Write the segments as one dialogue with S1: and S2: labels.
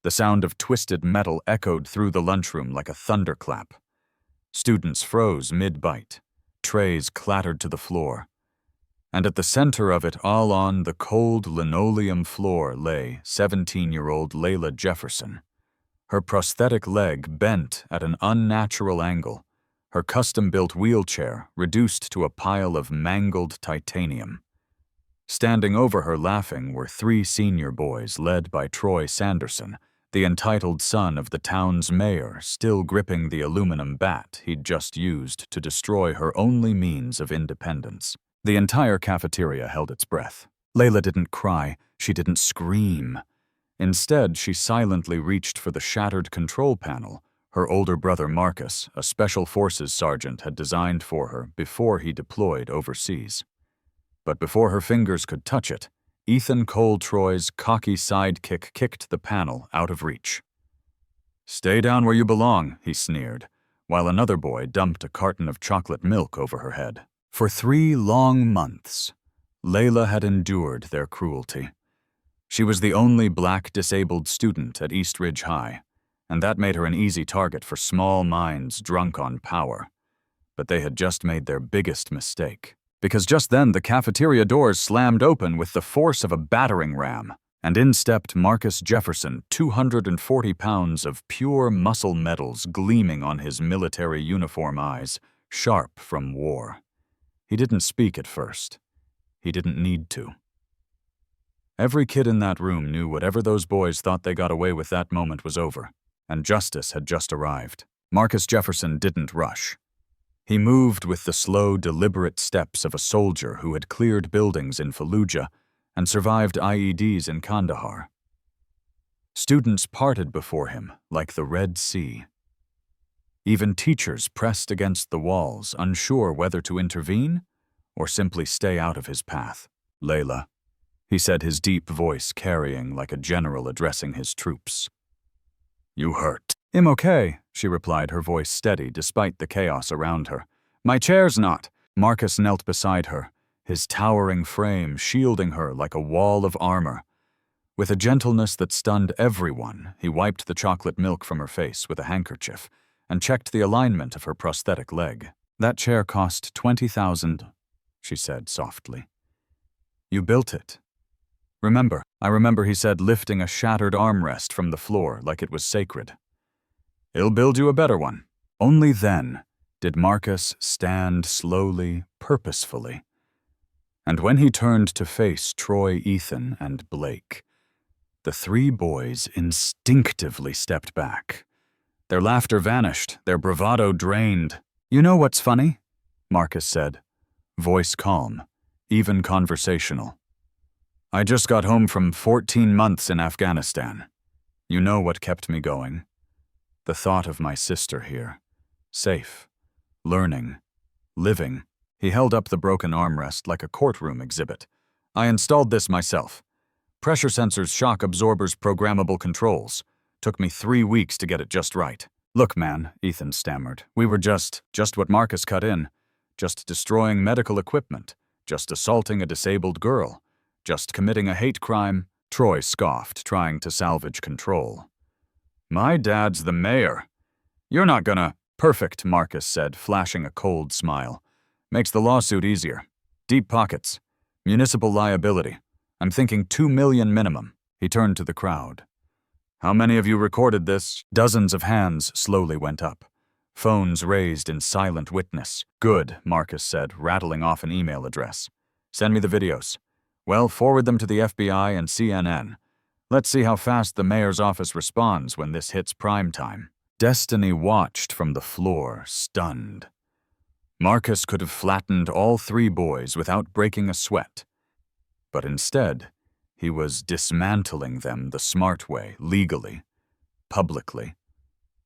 S1: The sound of twisted metal echoed through the lunchroom like a thunderclap. Students froze mid-bite. Trays clattered to the floor. And at the center of it, all on the cold linoleum floor, lay 17-year-old Layla Jefferson. Her prosthetic leg bent at an unnatural angle, her custom-built wheelchair reduced to a pile of mangled titanium. Standing over her laughing were 3 senior boys led by Troy Sanderson, the entitled son of the town's mayor, still gripping the aluminum bat he'd just used to destroy her only means of independence. The entire cafeteria held its breath. Layla didn't cry, she didn't scream. Instead, she silently reached for the shattered control panel her older brother Marcus, a Special Forces sergeant, had designed for her before he deployed overseas. But before her fingers could touch it, Ethan Cole Troy's cocky sidekick kicked the panel out of reach. "Stay down where you belong," he sneered, while another boy dumped a carton of chocolate milk over her head. For 3 long months, Layla had endured their cruelty. She was the only black disabled student at East Ridge High, and that made her an easy target for small minds drunk on power. But they had just made their biggest mistake, because just then the cafeteria doors slammed open with the force of a battering ram, and in stepped Marcus Jefferson, 240 pounds of pure muscle metals gleaming on his military uniform eyes, sharp from war. He didn't speak at first. He didn't need to. Every kid in that room knew whatever those boys thought they got away with that moment was over, and justice had just arrived. Marcus Jefferson didn't rush. He moved with the slow, deliberate steps of a soldier who had cleared buildings in Fallujah and survived IEDs in Kandahar. Students parted before him like the Red Sea. Even teachers pressed against the walls, unsure whether to intervene or simply stay out of his path. "Layla," he said, his deep voice carrying like a general addressing his troops. "You hurt." "I'm okay," she replied, her voice steady despite the chaos around her. "My chair's not." Marcus knelt beside her, his towering frame shielding her like a wall of armor. With a gentleness that stunned everyone, he wiped the chocolate milk from her face with a handkerchief and checked the alignment of her prosthetic leg. "That chair cost $20,000, she said softly. "You built it." "Remember," I remember, he said, lifting a shattered armrest from the floor like it was sacred. "He'll build you a better one." Only then did Marcus stand slowly, purposefully. And when he turned to face Troy, Ethan, and Blake, the 3 boys instinctively stepped back. Their laughter vanished, their bravado drained. "You know what's funny?" Marcus said, voice calm, even conversational. "I just got home from 14 months in Afghanistan. You know what kept me going? The thought of my sister here, safe, learning, living." He held up the broken armrest like a courtroom exhibit. "I installed this myself. Pressure sensors, shock absorbers, programmable controls. Took me 3 weeks to get it just right." "Look, man," Ethan stammered. "We were just what Marcus cut in. Just destroying medical equipment. Just assaulting a disabled girl. Just committing a hate crime." Troy scoffed, trying to salvage control. "My dad's the mayor. You're not gonna—" "Perfect," Marcus said, flashing a cold smile. "Makes the lawsuit easier. Deep pockets. Municipal liability. I'm thinking $2 million minimum." He turned to the crowd. "How many of you recorded this?" Dozens of hands slowly went up. Phones raised in silent witness. "Good," Marcus said, rattling off an email address. "Send me the videos. Well, forward them to the FBI and CNN. Let's see how fast the mayor's office responds when this hits prime time." Destiny watched from the floor, stunned. Marcus could have flattened all 3 boys without breaking a sweat. But instead, he was dismantling them the smart way, legally, publicly,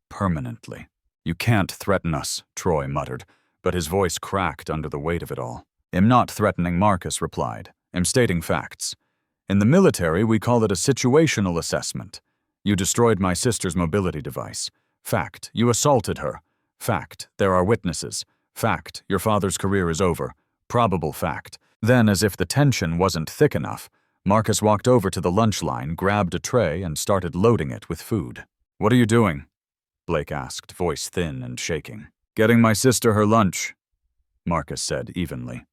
S1: permanently. "You can't threaten us," Troy muttered, but his voice cracked under the weight of it all. "I'm not threatening," Marcus replied. "I'm stating facts. In the military, we call it a situational assessment. You destroyed my sister's mobility device. Fact, you assaulted her. Fact, there are witnesses. Fact, your father's career is over. Probable fact." Then, as if the tension wasn't thick enough, Marcus walked over to the lunch line, grabbed a tray, and started loading it with food. "What are you doing?" Blake asked, voice thin and shaking. "Getting my sister her lunch," Marcus said evenly.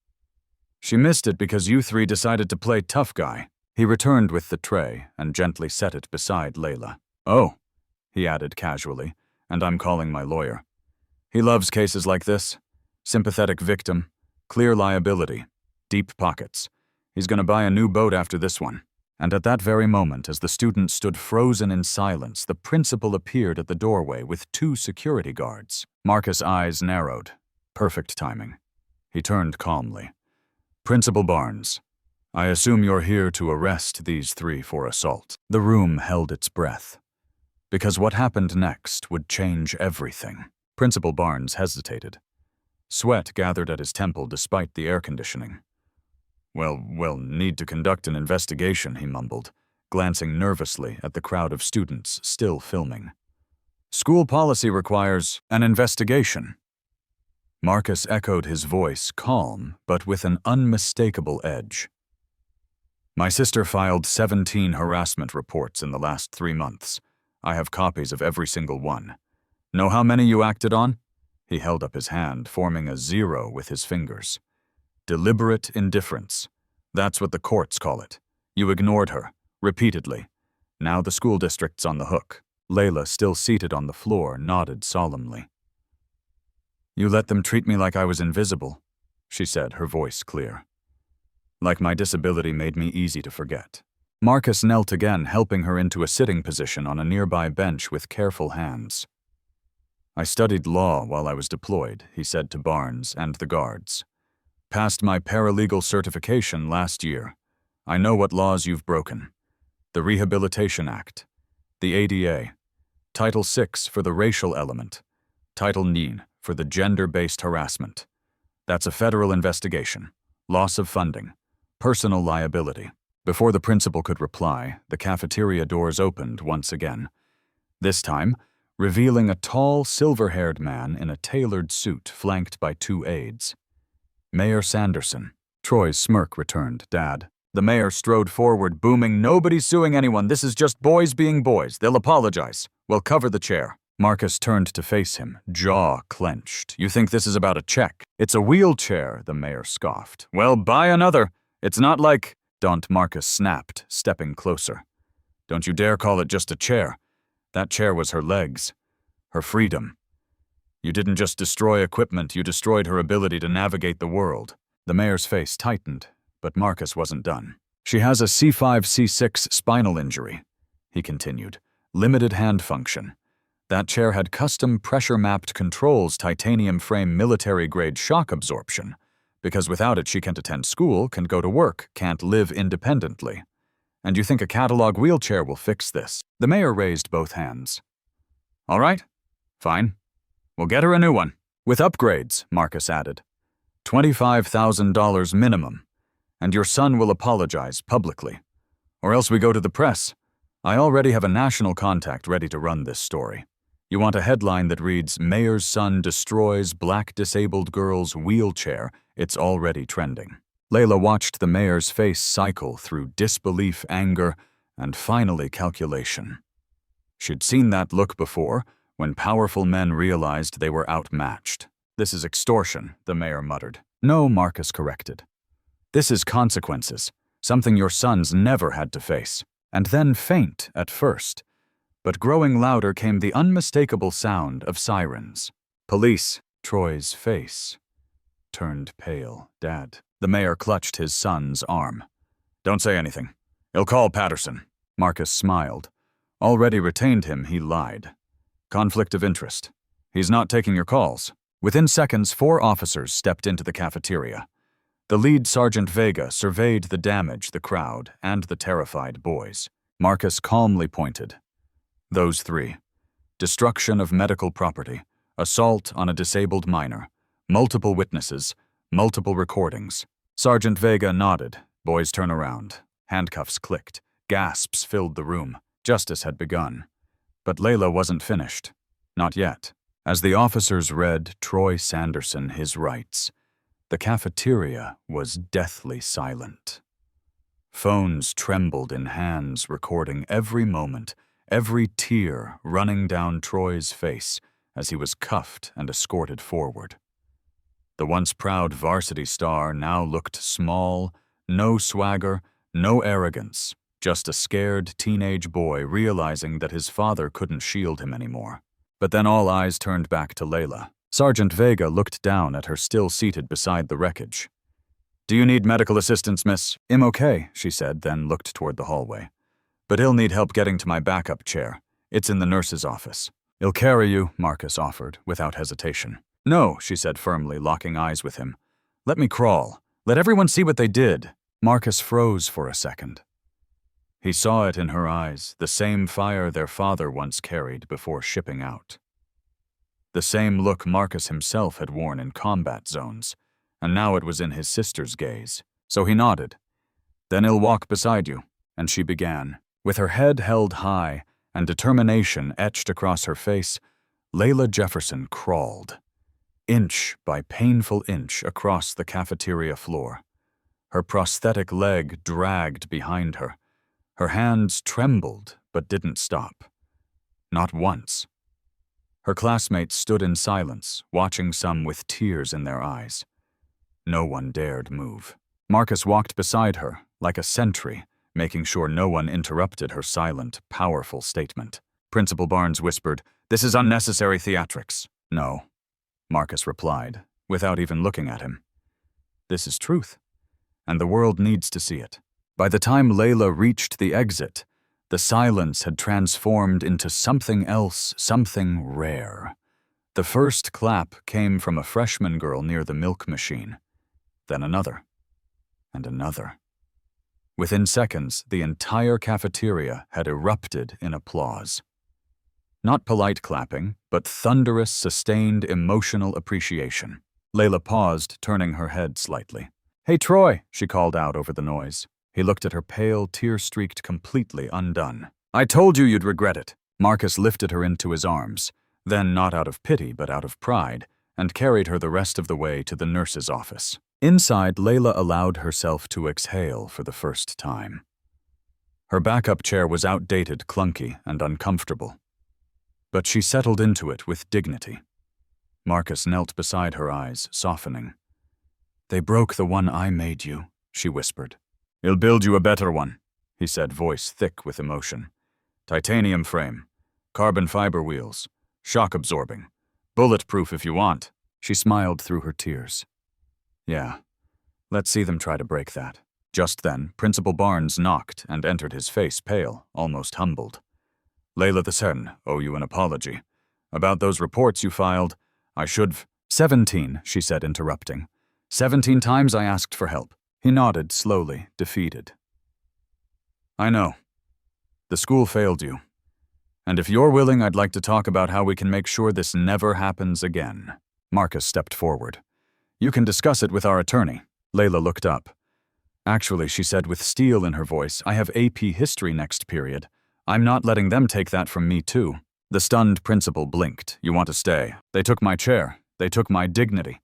S1: "She missed it because you three decided to play tough guy." He returned with the tray and gently set it beside Layla. "Oh," he added casually, "and I'm calling my lawyer. He loves cases like this. Sympathetic victim, clear liability, deep pockets. He's going to buy a new boat after this one." And at that very moment, as the student stood frozen in silence, the principal appeared at the doorway with 2 security guards. Marcus' eyes narrowed. Perfect timing. He turned calmly. "Principal Barnes, I assume you're here to arrest these 3 for assault." The room held its breath, because what happened next would change everything. Principal Barnes hesitated. Sweat gathered at his temple despite the air conditioning. We'll need to conduct an investigation," he mumbled, glancing nervously at the crowd of students still filming. "School policy requires an investigation." Marcus echoed his voice, calm, but with an unmistakable edge. "My sister filed 17 harassment reports in the last 3 months. I have copies of every single one. Know how many you acted on?" He held up his hand, forming a 0 with his fingers. "Deliberate indifference. That's what the courts call it. You ignored her, repeatedly. Now the school district's on the hook." Layla, still seated on the floor, nodded solemnly. "You let them treat me like I was invisible," she said, her voice clear. "Like my disability made me easy to forget." Marcus knelt again, helping her into a sitting position on a nearby bench with careful hands. "I studied law while I was deployed," he said to Barnes and the guards. "Passed my paralegal certification last year. I know what laws you've broken. The Rehabilitation Act, the ADA, Title VI for the racial element, Title IX for the gender-based harassment. That's a federal investigation, loss of funding, personal liability." Before the principal could reply, the cafeteria doors opened once again. This time, revealing a tall, silver-haired man in a tailored suit flanked by 2 aides. "Mayor Sanderson." Troy's smirk returned, "Dad." The mayor strode forward, booming, "Nobody's suing anyone. This is just boys being boys. They'll apologize. We'll cover the chair." Marcus turned to face him, jaw clenched. "You think this is about a check? It's a wheelchair," the mayor scoffed. "Well, buy another. It's not like—" Daunt Marcus snapped, stepping closer. "Don't you dare call it just a chair. That chair was her legs, her freedom. You didn't just destroy equipment, you destroyed her ability to navigate the world." The mayor's face tightened, but Marcus wasn't done. "She has a C5-C6 spinal injury," he continued. "Limited hand function. That chair had custom pressure-mapped controls, titanium frame military-grade shock absorption. Because without it she can't attend school, can't go to work, can't live independently. And you think a catalog wheelchair will fix this?" The mayor raised both hands. "All right, fine. We'll get her a new one. With upgrades," Marcus added. $25,000 minimum. And your son will apologize publicly. Or else we go to the press. I already have a national contact ready to run this story. You want a headline that reads, "Mayor's son destroys black disabled girl's wheelchair." It's already trending. Layla watched the mayor's face cycle through disbelief, anger, and finally calculation. She'd seen that look before, when powerful men realized they were outmatched. "This is extortion," the mayor muttered. "No," Marcus corrected. "This is consequences, something your sons never had to face." And then faint at first. But growing louder came the unmistakable sound of sirens. "Police." Troy's face turned pale. "Dad." The mayor clutched his son's arm. "Don't say anything. He'll call Patterson." Marcus smiled. Already retained him, he lied. "Conflict of interest. He's not taking your calls." Within seconds, 4 officers stepped into the cafeteria. The lead, Sergeant Vega, surveyed the damage, the crowd, and the terrified boys. Marcus calmly pointed. "Those 3. Destruction of medical property, assault on a disabled minor, multiple witnesses, multiple recordings." Sergeant Vega nodded. Boys turn around. Handcuffs clicked. Gasps filled the room. Justice had begun. But Layla wasn't finished. Not yet. As the officers read Troy Sanderson his rights, the cafeteria was deathly silent. Phones trembled in hands, recording every moment, every tear running down Troy's face as he was cuffed and escorted forward. The once proud varsity star now looked small, no swagger, no arrogance, just a scared teenage boy realizing that his father couldn't shield him anymore. But then all eyes turned back to Layla. Sergeant Vega looked down at her still seated beside the wreckage. "Do you need medical assistance, miss?" "I'm okay," she said, then looked toward the hallway. "But he'll need help getting to my backup chair. It's in the nurse's office." "He'll carry you," Marcus offered, without hesitation. "No," she said firmly, locking eyes with him. "Let me crawl. Let everyone see what they did." Marcus froze for a second. He saw it in her eyes, the same fire their father once carried before shipping out. The same look Marcus himself had worn in combat zones, and now it was in his sister's gaze. So he nodded. "Then he'll walk beside you," and she began. With her head held high and determination etched across her face, Layla Jefferson crawled, inch by painful inch, across the cafeteria floor. Her prosthetic leg dragged behind her. Her hands trembled but didn't stop. Not once. Her classmates stood in silence, watching, some with tears in their eyes. No one dared move. Marcus walked beside her, like a sentry, making sure no one interrupted her silent, powerful statement. Principal Barnes whispered, "This is unnecessary theatrics." "No," Marcus replied, without even looking at him. "This is truth, and the world needs to see it." By the time Layla reached the exit, the silence had transformed into something else, something rare. The first clap came from a freshman girl near the milk machine, then another, and another. Within seconds, the entire cafeteria had erupted in applause. Not polite clapping, but thunderous, sustained, emotional appreciation. Layla paused, turning her head slightly. "Hey, Troy," she called out over the noise. He looked at her pale, tear-streaked, completely undone. "I told you you'd regret it." Marcus lifted her into his arms, then not out of pity but out of pride, and carried her the rest of the way to the nurse's office. Inside, Layla allowed herself to exhale for the first time. Her backup chair was outdated, clunky, and uncomfortable. But she settled into it with dignity. Marcus knelt beside her, eyes softening. "They broke the one I made you," she whispered. "He'll build you a better one," he said, voice thick with emotion. "Titanium frame, carbon fiber wheels, shock absorbing, bulletproof if you want." She smiled through her tears. "Yeah, let's see them try to break that." Just then, Principal Barnes knocked and entered, his face pale, almost humbled. "Layla, the Sen owe you an apology. About those reports you filed, I should've—" 17, she said, interrupting. 17 times I asked for help." He nodded slowly, defeated. "I know. The school failed you. And if you're willing, I'd like to talk about how we can make sure this never happens again." Marcus stepped forward. "You can discuss it with our attorney." Layla looked up. "Actually," she said with steel in her voice, "I have AP History next period. I'm not letting them take that from me, too." The stunned principal blinked. "You want to stay? They took my chair. They took my dignity.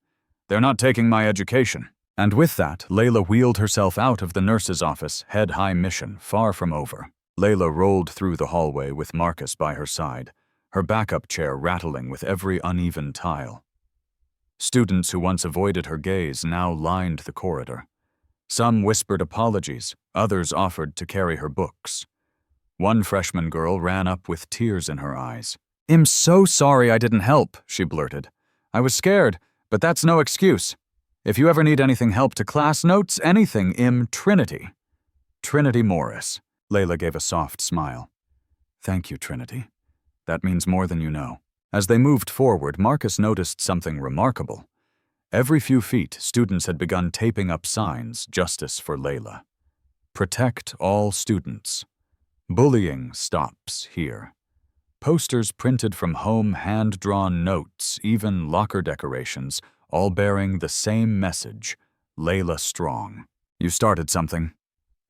S1: They're not taking my education." And with that, Layla wheeled herself out of the nurse's office, head-high, mission far from over. Layla rolled through the hallway with Marcus by her side, her backup chair rattling with every uneven tile. Students who once avoided her gaze now lined the corridor. Some whispered apologies, others offered to carry her books. One freshman girl ran up with tears in her eyes. "I'm so sorry I didn't help," she blurted. "I was scared, but that's no excuse. If you ever need anything, help to class notes, anything, Trinity." "Trinity Morris." Layla gave a soft smile. "Thank you, Trinity. That means more than you know." As they moved forward, Marcus noticed something remarkable. Every few feet, students had begun taping up signs, "Justice for Layla." "Protect all students. Bullying stops here." Posters printed from home, hand-drawn notes, even locker decorations, all bearing the same message, "Layla strong." "You started something,"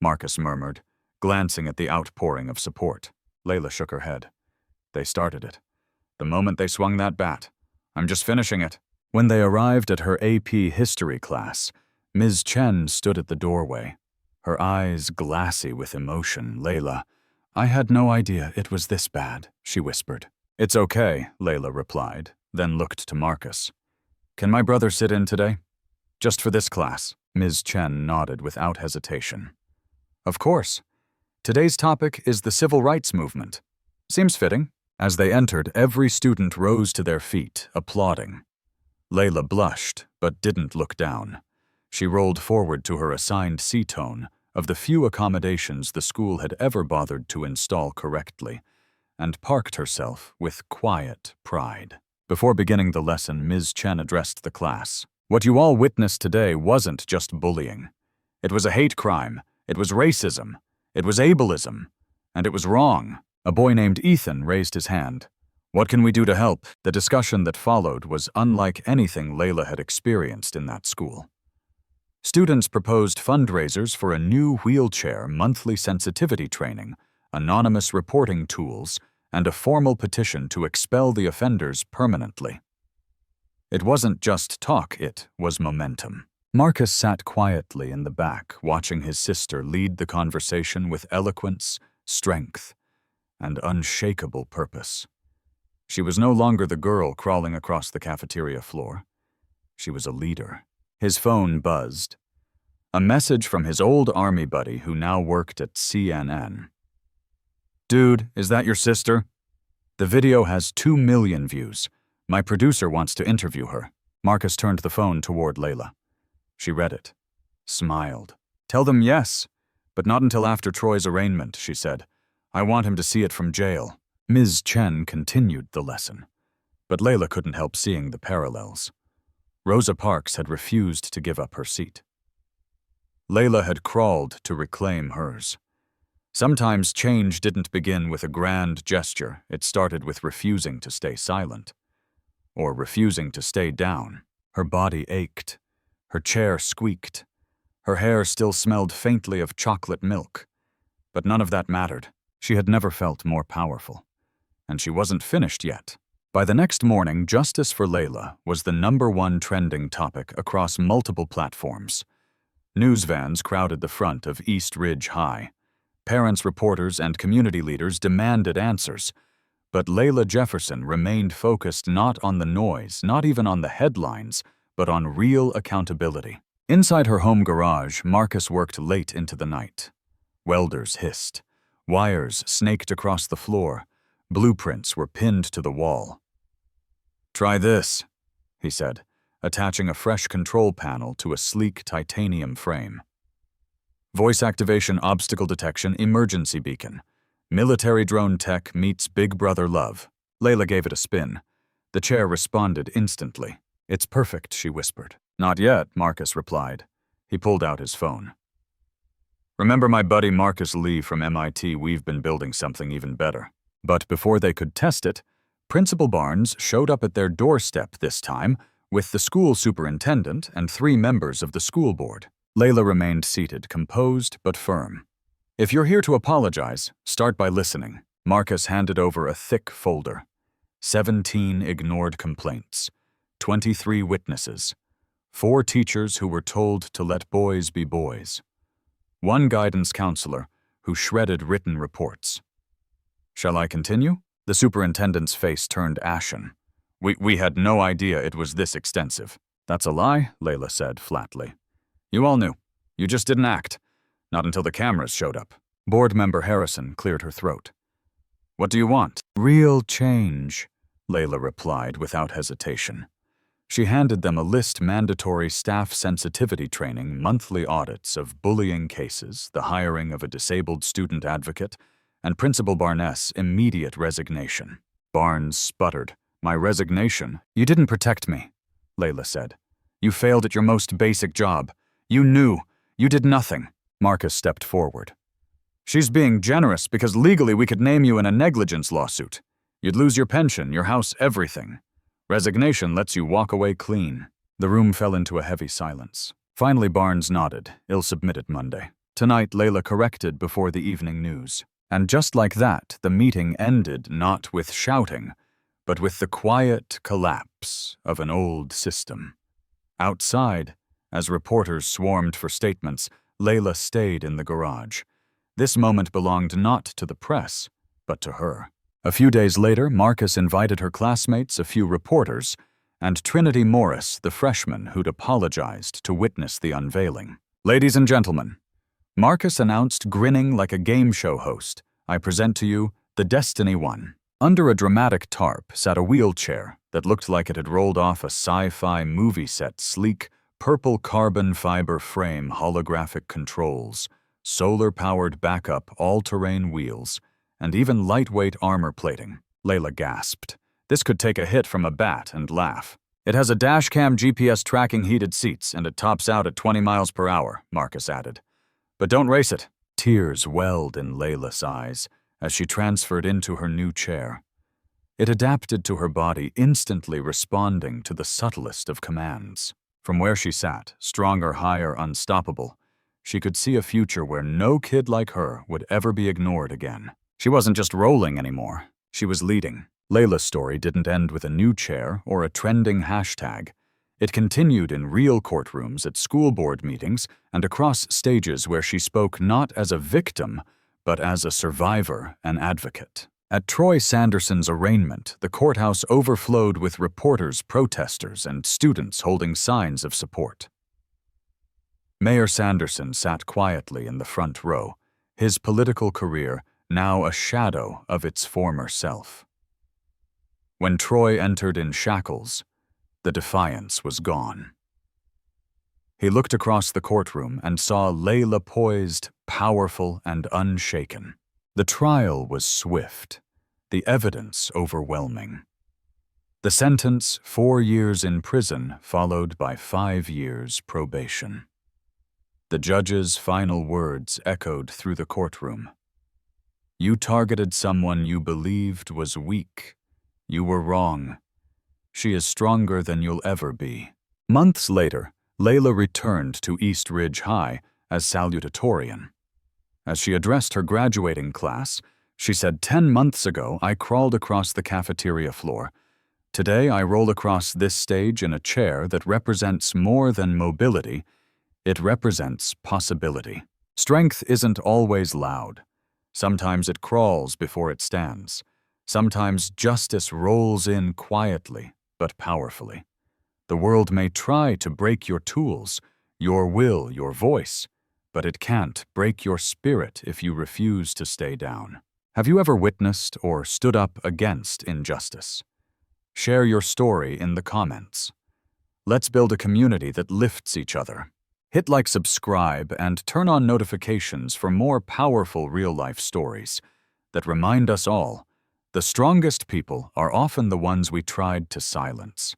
S1: Marcus murmured, glancing at the outpouring of support. Layla shook her head. "They started it. The moment they swung that bat. I'm just finishing it." When they arrived at her AP History class, Ms. Chen stood at the doorway. her eyes glassy with emotion. "Layla, I had no idea it was this bad," she whispered. "It's okay," Layla replied, then looked to Marcus. "Can my brother sit in today? Just for this class?" Ms. Chen nodded without hesitation. "Of course. Today's topic is the civil rights movement. Seems fitting." As they entered, every student rose to their feet, applauding. Layla blushed, but didn't look down. She rolled forward to her assigned C-tone of the few accommodations the school had ever bothered to install correctly, and parked herself with quiet pride. Before beginning the lesson, Ms. Chen addressed the class. "What you all witnessed today wasn't just bullying. It was a hate crime, it was racism, it was ableism, and it was wrong." A boy named Ethan raised his hand. "What can we do to help?" The discussion that followed was unlike anything Layla had experienced in that school. Students proposed fundraisers for a new wheelchair monthly sensitivity training, anonymous reporting tools, and a formal petition to expel the offenders permanently. It wasn't just talk, it was momentum. Marcus sat quietly in the back, watching his sister lead the conversation with eloquence, strength, and unshakable purpose. She was no longer the girl crawling across the cafeteria floor. She was a leader. His phone buzzed. A message from his old army buddy who now worked at CNN. "Dude, is that your sister? The video has 2 million views. My producer wants to interview her." Marcus turned the phone toward Layla. She read it, smiled. "Tell them yes, but not until after Troy's arraignment," she said. "I want him to see it from jail." Ms. Chen continued the lesson, but Layla couldn't help seeing the parallels. Rosa Parks had refused to give up her seat. Layla had crawled to reclaim hers. Sometimes change didn't begin with a grand gesture, it started with refusing to stay silent. Or refusing to stay down. Her body ached. Her chair squeaked. Her hair still smelled faintly of chocolate milk. But none of that mattered. She had never felt more powerful. And she wasn't finished yet. By the next morning, justice for Layla was the #1 trending topic across multiple platforms. News vans crowded the front of East Ridge High. Parents, reporters, and community leaders demanded answers. But Layla Jefferson remained focused not on the noise, not even on the headlines, but on real accountability. Inside her home garage, Marcus worked late into the night. Welders hissed. Wires snaked across the floor. Blueprints were pinned to the wall. "Try this," he said, attaching a fresh control panel to a sleek titanium frame. "Voice activation obstacle detection emergency beacon. Military drone tech meets Big Brother love." Layla gave it a spin. The chair responded instantly. "It's perfect," she whispered. "Not yet," Marcus replied. He pulled out his phone. "Remember my buddy Marcus Lee from MIT? We've been building something even better." But before they could test it, Principal Barnes showed up at their doorstep this time with the school superintendent and 3 members of the school board. Layla remained seated, composed but firm. "If you're here to apologize, start by listening." Marcus handed over a thick folder. 17 ignored complaints, 23 witnesses, 4 teachers who were told to let boys be boys, 1 guidance counselor who shredded written reports. "Shall I continue?" The superintendent's face turned ashen. We had no idea it was this extensive." "That's a lie," Layla said flatly. "You all knew. You just didn't act. Not until the cameras showed up." Board member Harrison cleared her throat. "What do you want?" "Real change," Layla replied without hesitation. She handed them a list: mandatory staff sensitivity training, monthly audits of bullying cases, the hiring of a disabled student advocate, and Principal Barnes' immediate resignation. Barnes sputtered. "My resignation? You didn't protect me," Layla said. "You failed at your most basic job. You knew. You did nothing." Marcus stepped forward. "She's being generous because legally we could name you in a negligence lawsuit. You'd lose your pension, your house, everything. Resignation lets you walk away clean." The room fell into a heavy silence. Finally, Barnes nodded. "I'll submit it Monday." Tonight, Layla corrected before the evening news. And just like that, the meeting ended not with shouting, but with the quiet collapse of an old system. Outside, as reporters swarmed for statements, Layla stayed in the garage. This moment belonged not to the press, but to her. A few days later, Marcus invited her classmates, a few reporters, and Trinity Morris, the freshman who'd apologized to witness the unveiling. "Ladies and gentlemen," Marcus announced, grinning like a game show host, "I present to you the Destiny One." Under a dramatic tarp sat a wheelchair that looked like it had rolled off a sci-fi movie set. Sleek, purple carbon fiber frame, holographic controls, solar-powered backup, all-terrain wheels, and even lightweight armor plating. Layla gasped. "This could take a hit from a bat and laugh." "It has a dashcam GPS tracking heated seats, and it tops out at 20 miles per hour, Marcus added. "But don't race it." Tears welled in Layla's eyes as she transferred into her new chair. It adapted to her body, instantly responding to the subtlest of commands. From where she sat, stronger, higher, unstoppable, she could see a future where no kid like her would ever be ignored again. She wasn't just rolling anymore, she was leading. Layla's story didn't end with a new chair or a trending hashtag. It continued in real courtrooms, at school board meetings, and across stages where she spoke not as a victim, but as a survivor, an advocate. At Troy Sanderson's arraignment, the courthouse overflowed with reporters, protesters, and students holding signs of support. Mayor Sanderson sat quietly in the front row, his political career now a shadow of its former self. When Troy entered in shackles, the defiance was gone. He looked across the courtroom and saw Layla poised, powerful, and unshaken. The trial was swift, the evidence overwhelming. The sentence, 4 years in prison, followed by 5 years probation. The judge's final words echoed through the courtroom. "You targeted someone you believed was weak. You were wrong. She is stronger than you'll ever be." Months later, Layla returned to East Ridge High as salutatorian. As she addressed her graduating class, she said, "10 months ago, I crawled across the cafeteria floor. Today, I roll across this stage in a chair that represents more than mobility. It represents possibility." Strength isn't always loud. Sometimes it crawls before it stands. Sometimes justice rolls in quietly, but powerfully. The world may try to break your tools, your will, your voice, but it can't break your spirit if you refuse to stay down. Have you ever witnessed or stood up against injustice? Share your story in the comments. Let's build a community that lifts each other. Hit like, subscribe, and turn on notifications for more powerful real-life stories that remind us all the strongest people are often the ones we tried to silence.